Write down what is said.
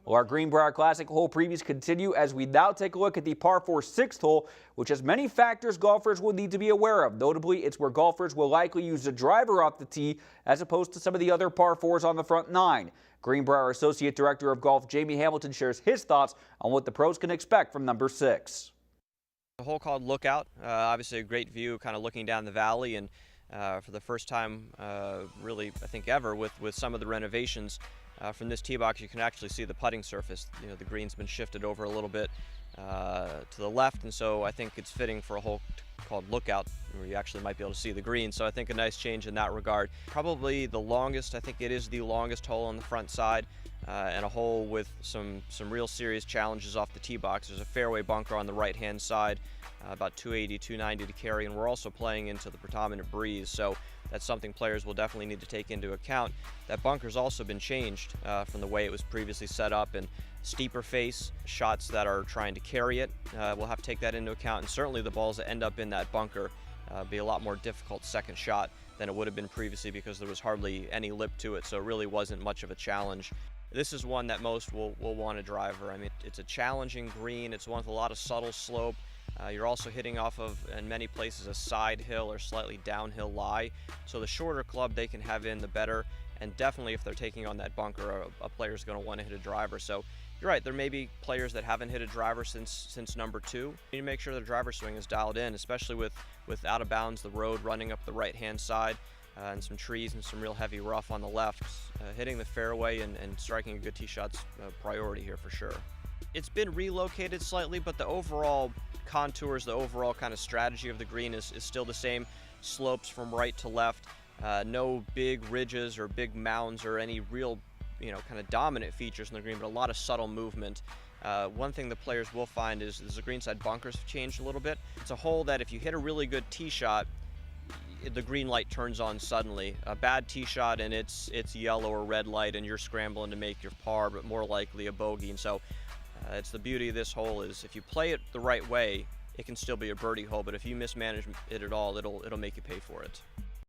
Well, our Greenbrier Classic hole previews continue as we now take a look at the par 4 sixth hole, which has many factors golfers will need to be aware of. Notably, it's where golfers will likely use the driver off the tee as opposed to some of the other par 4s on the front nine. Greenbrier Associate Director of Golf Jamie Hamilton shares his thoughts on what the pros can expect from number 6. A hole called Lookout, obviously a great view kind of looking down the valley, and for the first time really I think ever with some of the renovations from this tee box you can actually see the putting surface. You know, the green's been shifted over a little bit to the left, and so I think it's fitting for a hole called Lookout where you actually might be able to see the green, so I think a nice change in that regard. Probably the longest, I think it is the longest hole on the front side, and a hole with some real serious challenges off the tee box. There's a fairway bunker on the right hand side, about 280, 290 to carry, and we're also playing into the predominant breeze, so that's something players will definitely need to take into account. That bunker's also been changed from the way it was previously set up, and steeper face shots that are trying to carry it, we'll have to take that into account, and certainly the balls that end up in that bunker be a lot more difficult second shot than it would have been previously because there was hardly any lip to it, so it really wasn't much of a challenge. This is one that most will want a driver. I mean, it's a challenging green, it's one with a lot of subtle slope. You're also hitting off of, in many places, a side hill or slightly downhill lie. So the shorter club they can have in, the better. And definitely if they're taking on that bunker, a player's going to want to hit a driver. So you're right, there may be players that haven't hit a driver since number 2. You need to make sure the driver swing is dialed in, especially with out of bounds, the road running up the right-hand side, and some trees and some real heavy rough on the left. Hitting the fairway and striking a good tee shot's a priority here for sure. It's been relocated slightly, but the overall contours, the overall kind of strategy of the green is still the same. Slopes from right to left, no big ridges or big mounds or any real, kind of dominant features in the green, but a lot of subtle movement. One thing the players will find is the greenside bunkers have changed a little bit. It's a hole that if you hit a really good tee shot, the green light turns on suddenly. A bad tee shot and it's yellow or red light and you're scrambling to make your par, but more likely a bogey. And so it's the beauty of this hole is if you play it the right way, it can still be a birdie hole, but if you mismanage it at all, it'll make you pay for it.